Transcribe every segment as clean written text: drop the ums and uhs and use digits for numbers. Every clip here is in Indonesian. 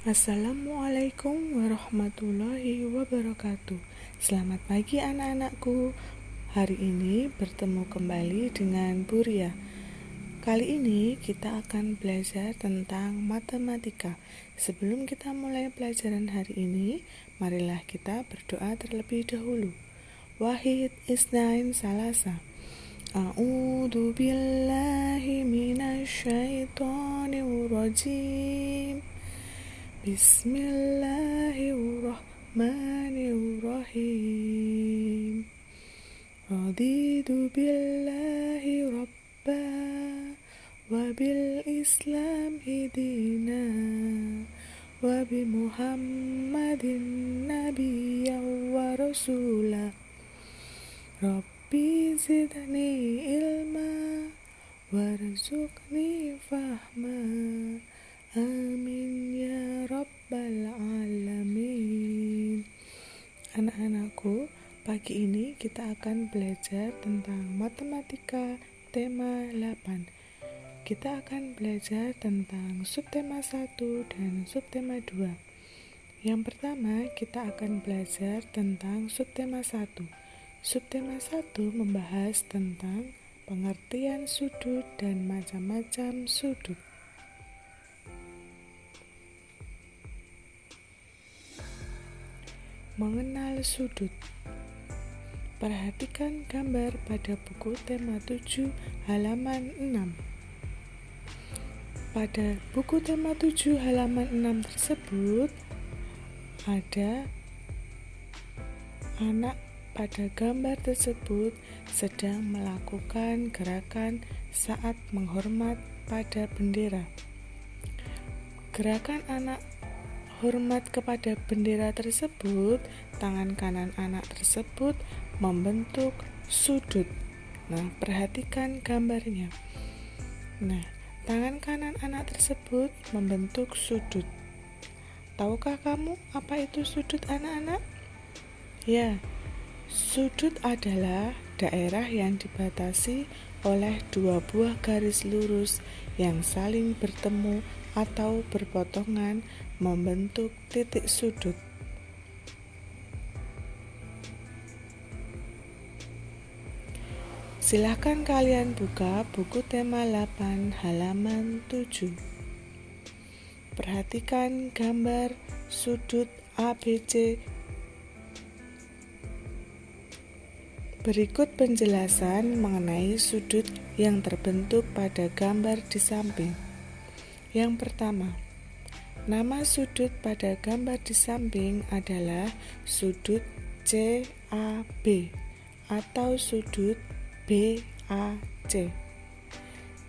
Assalamualaikum warahmatullahi wabarakatuh. Selamat pagi anak-anakku. Hari ini bertemu kembali dengan Bu Ria. Kali ini kita akan belajar tentang matematika. Sebelum kita mulai pelajaran hari ini, marilah kita berdoa terlebih dahulu. Wahid Isnain Salasa. A'udzu billahi minasyaitonir rajim. Bismillahirrahmanirrahim. Raditu billahi rabba wa bil islam hidina wa bi muhammadin nabiyyan wa rasula. Rabbi zidni ilma warzuqni fahma. Amin ya rabbal alamin. Anak-anakku, pagi ini kita akan belajar tentang matematika tema 8. Kita akan belajar tentang subtema 1 dan subtema 2. Yang pertama, kita akan belajar tentang subtema 1. Subtema 1 membahas tentang pengertian sudut dan macam-macam sudut. Mengenal sudut. Perhatikan gambar pada buku tema 7 halaman 6. Pada buku tema 7 halaman 6 tersebut ada anak pada gambar tersebut sedang melakukan gerakan saat menghormat pada bendera. Gerakan anak hormat kepada bendera tersebut, tangan kanan anak tersebut membentuk sudut. Nah, perhatikan gambarnya. Nah, tangan kanan anak tersebut membentuk sudut. Tahukah kamu apa itu sudut, anak-anak? Ya, sudut adalah daerah yang dibatasi oleh dua buah garis lurus yang saling bertemu atau berpotongan membentuk titik sudut. Silahkan kalian buka buku tema 8 halaman 7. Perhatikan gambar sudut ABC. Berikut penjelasan mengenai sudut yang terbentuk pada gambar di samping. Yang pertama, nama sudut pada gambar di samping adalah sudut CAB atau sudut BAC.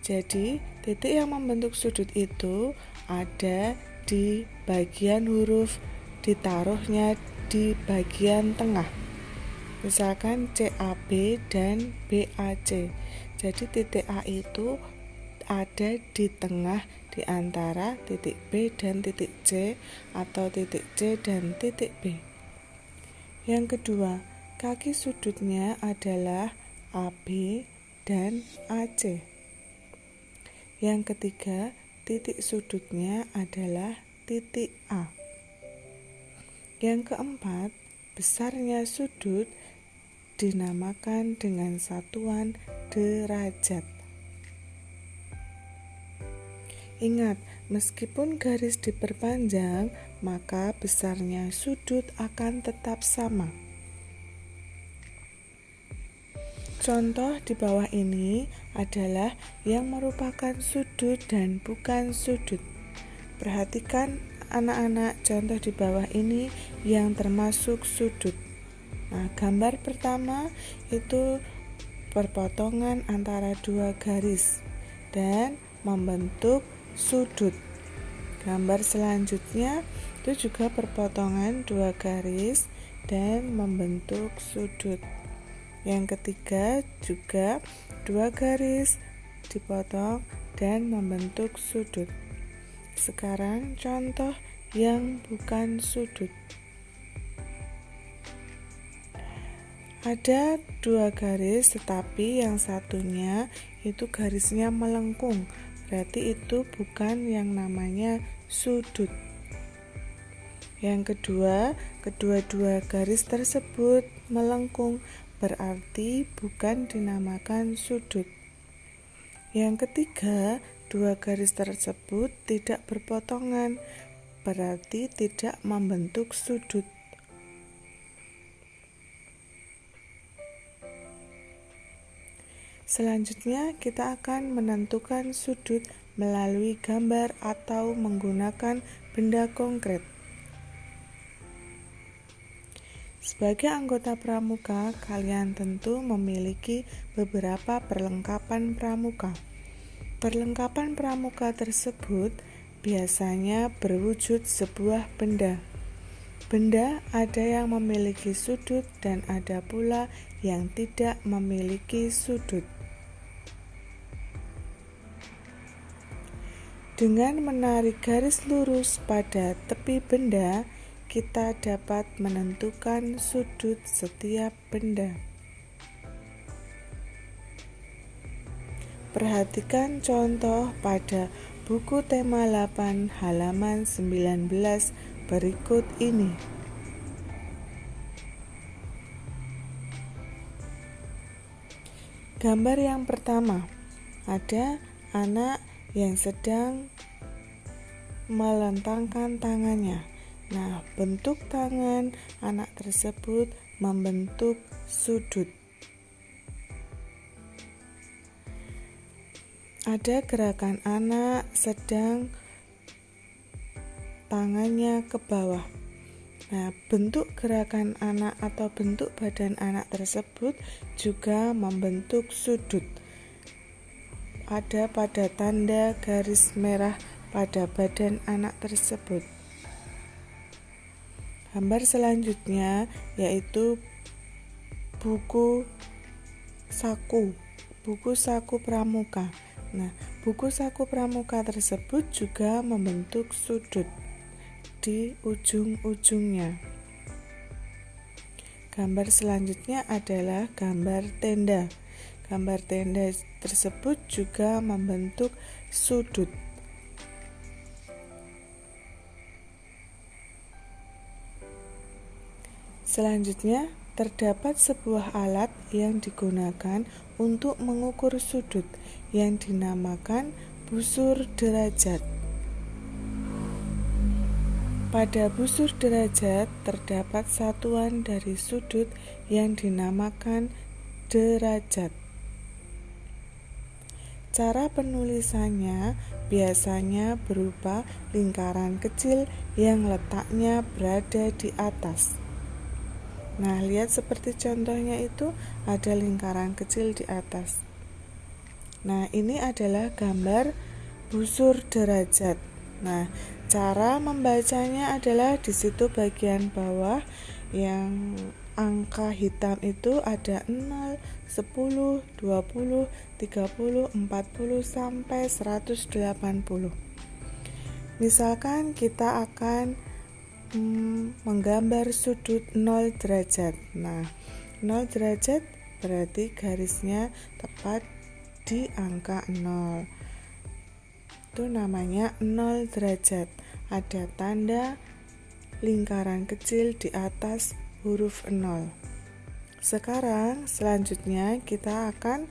Jadi, titik yang membentuk sudut itu ada di bagian huruf, ditaruhnya di bagian tengah. Misalkan CAB dan BAC. Jadi titik A itu ada di tengah di antara titik B dan titik C atau titik C dan titik B. Yang kedua, kaki sudutnya adalah AB dan AC. Yang ketiga, titik sudutnya adalah titik A. Yang keempat, besarnya sudut dinamakan dengan satuan derajat. Ingat, meskipun garis diperpanjang, maka besarnya sudut akan tetap sama. Contoh di bawah ini adalah yang merupakan sudut dan bukan sudut. Perhatikan anak-anak, contoh di bawah ini yang termasuk sudut. Nah, gambar pertama itu perpotongan antara dua garis dan membentuk sudut. Gambar selanjutnya itu juga perpotongan dua garis dan membentuk sudut. Yang ketiga juga dua garis dipotong dan membentuk sudut. Sekarang contoh yang bukan sudut. Ada dua garis, tetapi yang satunya itu garisnya melengkung. Berarti itu bukan yang namanya sudut. Yang kedua, kedua-dua garis tersebut melengkung, berarti bukan dinamakan sudut. Yang ketiga, dua garis tersebut tidak berpotongan, berarti tidak membentuk sudut. Selanjutnya, kita akan menentukan sudut melalui gambar atau menggunakan benda konkret. Sebagai anggota pramuka, kalian tentu memiliki beberapa perlengkapan pramuka. Perlengkapan pramuka tersebut biasanya berwujud sebuah benda. Benda ada yang memiliki sudut dan ada pula yang tidak memiliki sudut. Dengan menarik garis lurus pada tepi benda, kita dapat menentukan sudut setiap benda. Perhatikan contoh pada buku tema 8 halaman 19 berikut ini. Gambar yang pertama, ada anak yang sedang melentangkan tangannya. Nah, bentuk tangan anak tersebut membentuk sudut. Ada gerakan anak sedang tangannya ke bawah. Nah, bentuk gerakan anak atau bentuk badan anak tersebut juga membentuk sudut. Ada pada tanda garis merah pada badan anak tersebut. Gambar selanjutnya yaitu buku saku pramuka. Nah, buku saku pramuka tersebut juga membentuk sudut di ujung-ujungnya. Gambar selanjutnya adalah gambar tenda. Gambar tenda tersebut juga membentuk sudut. Selanjutnya, terdapat sebuah alat yang digunakan untuk mengukur sudut yang dinamakan busur derajat. Pada busur derajat terdapat satuan dari sudut yang dinamakan derajat. Cara penulisannya biasanya berupa lingkaran kecil yang letaknya berada di atas. Nah, lihat seperti contohnya itu ada lingkaran kecil di atas. Nah, ini adalah gambar busur derajat. Nah, cara membacanya adalah di situ bagian bawah yang angka hitam itu ada 0, 10, 20, 30, 40 sampai 180. Misalkan kita akan menggambar sudut 0 derajat. Nah, 0 derajat berarti garisnya tepat di angka 0. Itu namanya 0 derajat. Ada tanda lingkaran kecil di atas huruf 0. Sekarang selanjutnya kita akan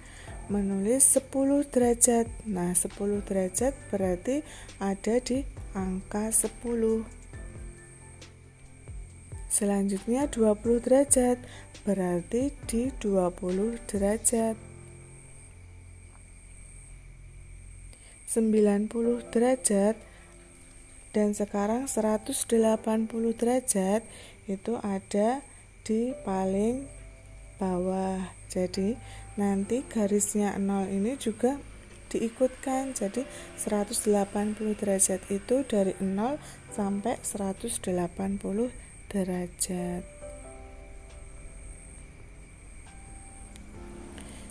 menulis 10 derajat. Nah, 10 derajat berarti ada di angka 10. Selanjutnya 20 derajat berarti di 20 derajat. 90 derajat dan sekarang 180 derajat itu ada di paling bawah. Jadi nanti garisnya 0 ini juga diikutkan. Jadi 180 derajat itu dari 0 sampai 180 derajat.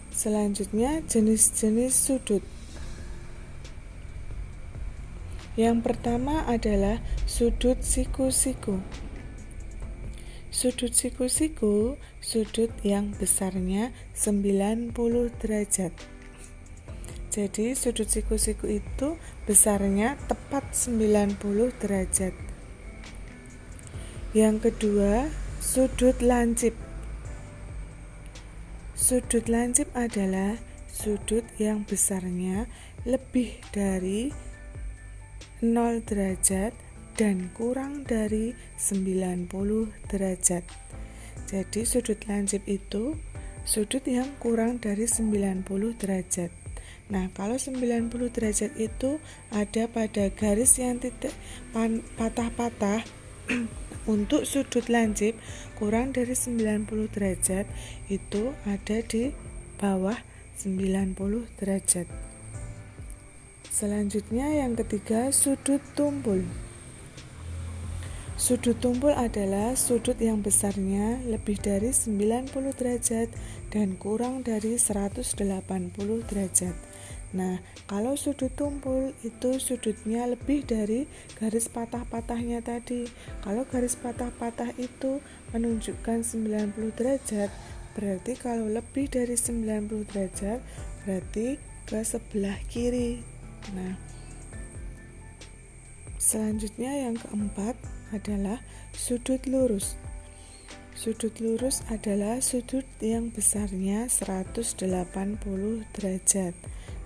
Selanjutnya jenis-jenis sudut. Yang pertama adalah sudut siku-siku. Sudut siku-siku, sudut yang besarnya 90 derajat. Jadi sudut siku-siku itu besarnya tepat 90 derajat. Yang kedua, sudut lancip. Sudut lancip adalah sudut yang besarnya lebih dari 0 derajat dan kurang dari 90 derajat. Jadi sudut lancip itu sudut yang kurang dari 90 derajat. Nah, kalau 90 derajat itu ada pada garis yang titik patah-patah. Untuk sudut lancip kurang dari 90 derajat itu ada di bawah 90 derajat. Selanjutnya yang ketiga, sudut tumpul. Sudut tumpul adalah sudut yang besarnya lebih dari 90 derajat dan kurang dari 180 derajat. Nah, kalau sudut tumpul itu sudutnya lebih dari garis patah-patahnya tadi. Kalau garis patah-patah itu menunjukkan 90 derajat, berarti kalau lebih dari 90 derajat berarti ke sebelah kiri. Nah, selanjutnya yang keempat adalah sudut lurus. Sudut lurus adalah sudut yang besarnya 180 derajat.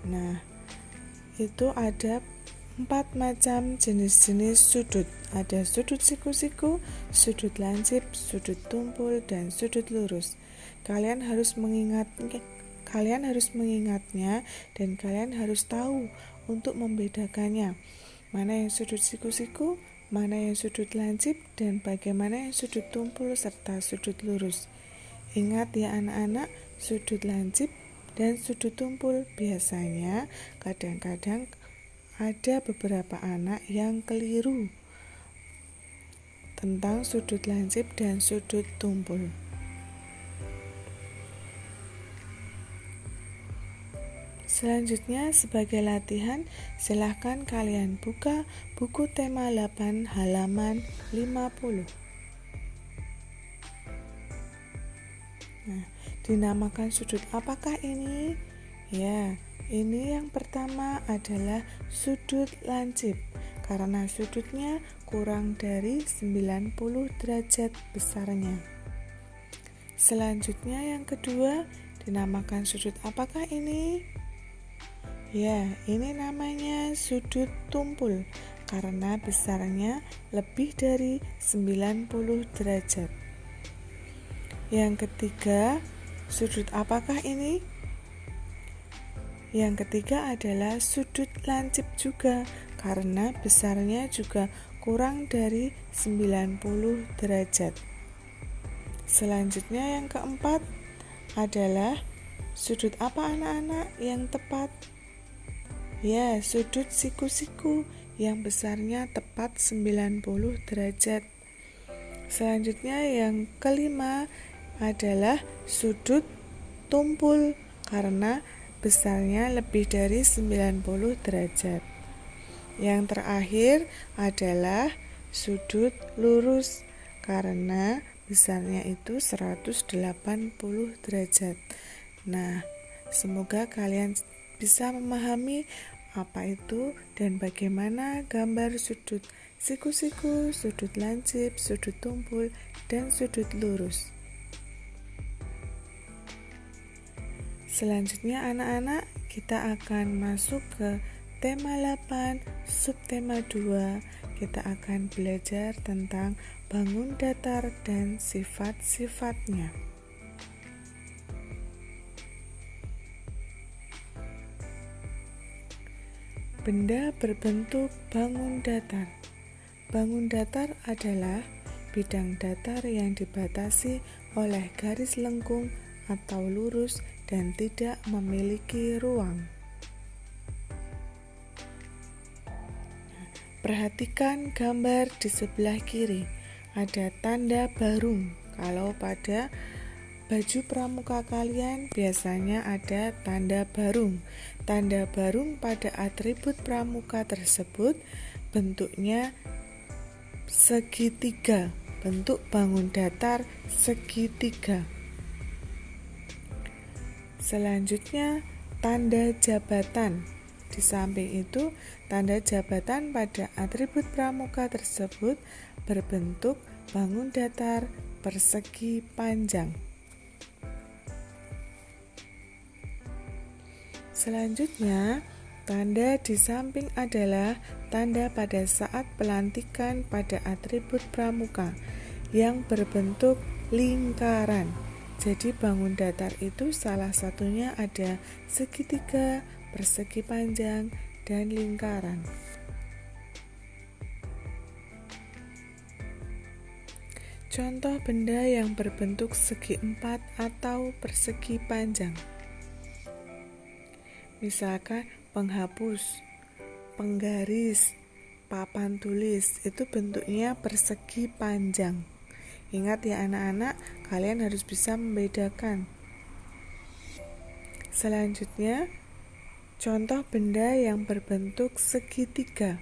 Nah, itu ada 4 macam jenis-jenis sudut. Ada sudut siku-siku, sudut lancip, sudut tumpul, dan sudut lurus. Kalian harus mengingatnya dan kalian harus tahu untuk membedakannya. Mana yang sudut siku-siku, mana yang sudut lancip, dan bagaimana yang sudut tumpul serta sudut lurus. Ingat ya anak-anak, sudut lancip dan sudut tumpul biasanya kadang-kadang ada beberapa anak yang keliru tentang sudut lancip dan sudut tumpul. Selanjutnya sebagai latihan, silahkan kalian buka buku tema 8 halaman 50. Nah, dinamakan sudut apakah ini? Ya, ini yang pertama adalah sudut lancip karena sudutnya kurang dari 90 derajat besarnya. Selanjutnya yang kedua, dinamakan sudut apakah ini? Ya, ini namanya sudut tumpul karena besarnya lebih dari 90 derajat. Yang ketiga, sudut apakah ini? Yang ketiga adalah sudut lancip juga karena besarnya juga kurang dari 90 derajat. Selanjutnya yang keempat adalah sudut apa anak-anak yang tepat? Ya, sudut siku-siku yang besarnya tepat 90 derajat. Selanjutnya yang kelima adalah sudut tumpul karena besarnya lebih dari 90 derajat. Yang terakhir adalah sudut lurus karena besarnya itu 180 derajat. Nah, semoga kalian bisa memahami apa itu dan bagaimana gambar sudut siku-siku, sudut lancip, sudut tumpul, dan sudut lurus. Selanjutnya anak-anak, kita akan masuk ke tema 8, subtema 2. Kita akan belajar tentang bangun datar dan sifat-sifatnya. Benda berbentuk bangun datar. Bangun datar adalah bidang datar yang dibatasi oleh garis lengkung atau lurus dan tidak memiliki ruang. Perhatikan gambar di sebelah kiri. Ada tanda barung. Kalau pada baju pramuka kalian biasanya ada tanda barung. Tanda barung pada atribut pramuka tersebut bentuknya segitiga, bentuk bangun datar segitiga. Selanjutnya, tanda jabatan. Di samping itu, tanda jabatan pada atribut pramuka tersebut berbentuk bangun datar persegi panjang. Selanjutnya, tanda di samping adalah tanda pada saat pelantikan pada atribut pramuka yang berbentuk lingkaran. Jadi bangun datar itu salah satunya ada segitiga, persegi panjang, dan lingkaran. Contoh benda yang berbentuk segi empat atau persegi panjang. Misalkan penghapus, penggaris, papan tulis, itu bentuknya persegi panjang. Ingat ya anak-anak, kalian harus bisa membedakan. Selanjutnya, contoh benda yang berbentuk segitiga.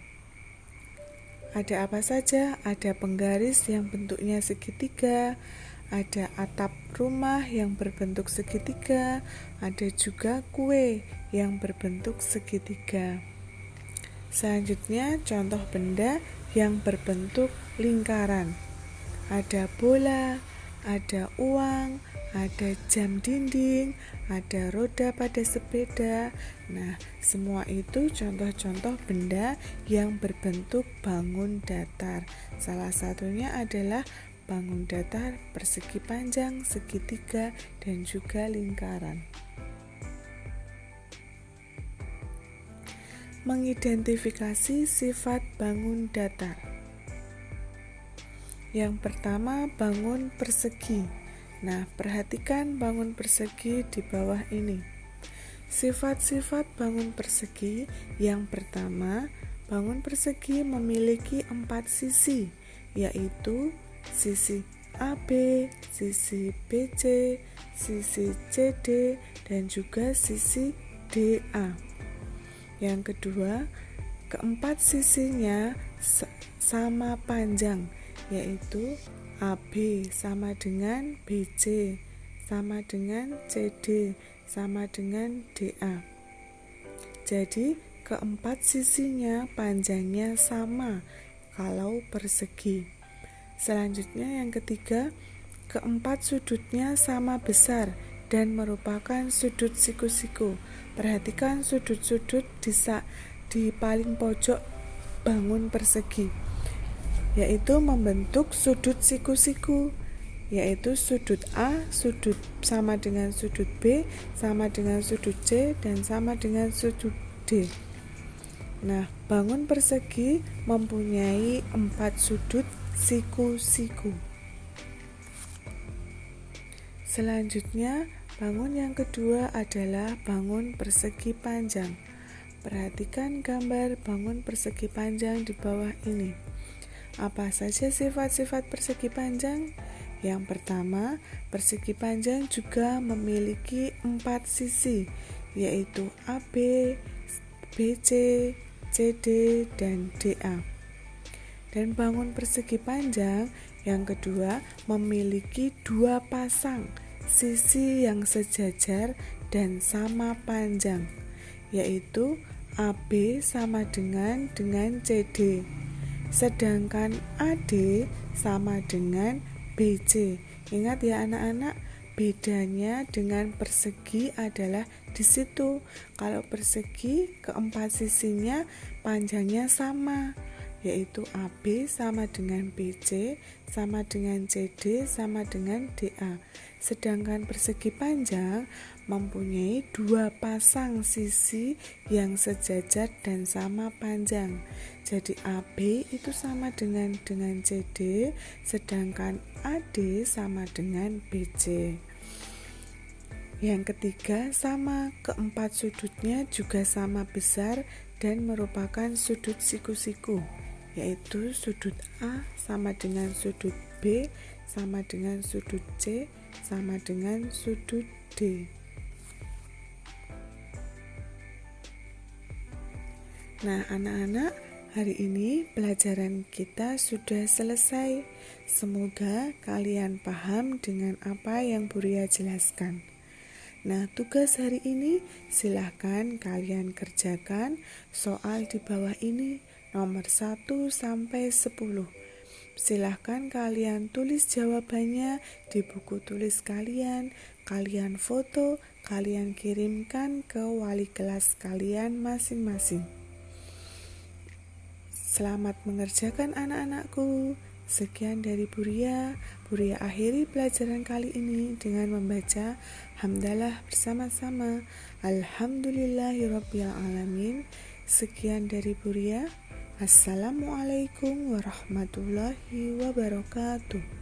Ada apa saja? Ada penggaris yang bentuknya segitiga, ada atap rumah yang berbentuk segitiga, ada juga kue yang berbentuk segitiga. Selanjutnya, contoh benda yang berbentuk lingkaran. Ada bola, ada uang, ada jam dinding, ada roda pada sepeda. Nah, semua itu contoh-contoh benda yang berbentuk bangun datar. Salah satunya adalah bangun datar persegi panjang, segitiga, dan juga lingkaran. Mengidentifikasi sifat bangun datar. Yang pertama, bangun persegi. Nah, perhatikan bangun persegi di bawah ini. Sifat-sifat bangun persegi. Yang pertama, bangun persegi memiliki 4 sisi, yaitu sisi AB, sisi BC, sisi CD, dan juga sisi DA. Yang kedua, keempat sisinya sama panjang, yaitu AB sama dengan BC, sama dengan CD, sama dengan DA. Jadi, keempat sisinya panjangnya sama kalau persegi. Selanjutnya yang ketiga, keempat sudutnya sama besar dan merupakan sudut siku-siku. Perhatikan sudut-sudut di paling pojok bangun persegi, yaitu membentuk sudut siku-siku, yaitu sudut A sudut sama dengan sudut B, sama dengan sudut C, dan sama dengan sudut D. Nah, bangun persegi mempunyai 4 sudut siku-siku. Selanjutnya, bangun yang kedua adalah bangun persegi panjang. Perhatikan gambar bangun persegi panjang di bawah ini. Apa saja sifat-sifat persegi panjang? Yang pertama, persegi panjang juga memiliki 4 sisi, yaitu AB, BC, CD, dan DA. Dan bangun persegi panjang yang kedua memiliki 2 pasang sisi yang sejajar dan sama panjang, yaitu AB sama dengan CD, sedangkan AD sama dengan BC. Ingat ya anak-anak, bedanya dengan persegi adalah di situ. Kalau persegi keempat sisinya panjangnya sama, yaitu AB sama dengan BC, sama dengan CD, sama dengan DA. Sedangkan persegi panjang mempunyai 2 pasang sisi yang sejajar dan sama panjang. Jadi AB itu sama dengan CD, sedangkan AD sama dengan BC. Yang ketiga, sama, keempat sudutnya juga sama besar dan merupakan sudut siku-siku, yaitu sudut A sama dengan sudut B, sama dengan sudut C, sama dengan sudut D. Nah, anak-anak, hari ini pelajaran kita sudah selesai. Semoga kalian paham dengan apa yang Bu Ria jelaskan. Nah, tugas hari ini silahkan kalian kerjakan soal di bawah ini nomor 1 sampai 10. Silahkan kalian tulis jawabannya di buku tulis kalian, kalian foto, kalian kirimkan ke wali kelas kalian masing-masing. Selamat mengerjakan anak-anakku. Sekian dari Buria. Buria akhiri pelajaran kali ini dengan membaca hamdalah bersama-sama. Alhamdulillahirabbil alamin. Sekian dari Buria. Assalamualaikum warahmatullahi wabarakatuh.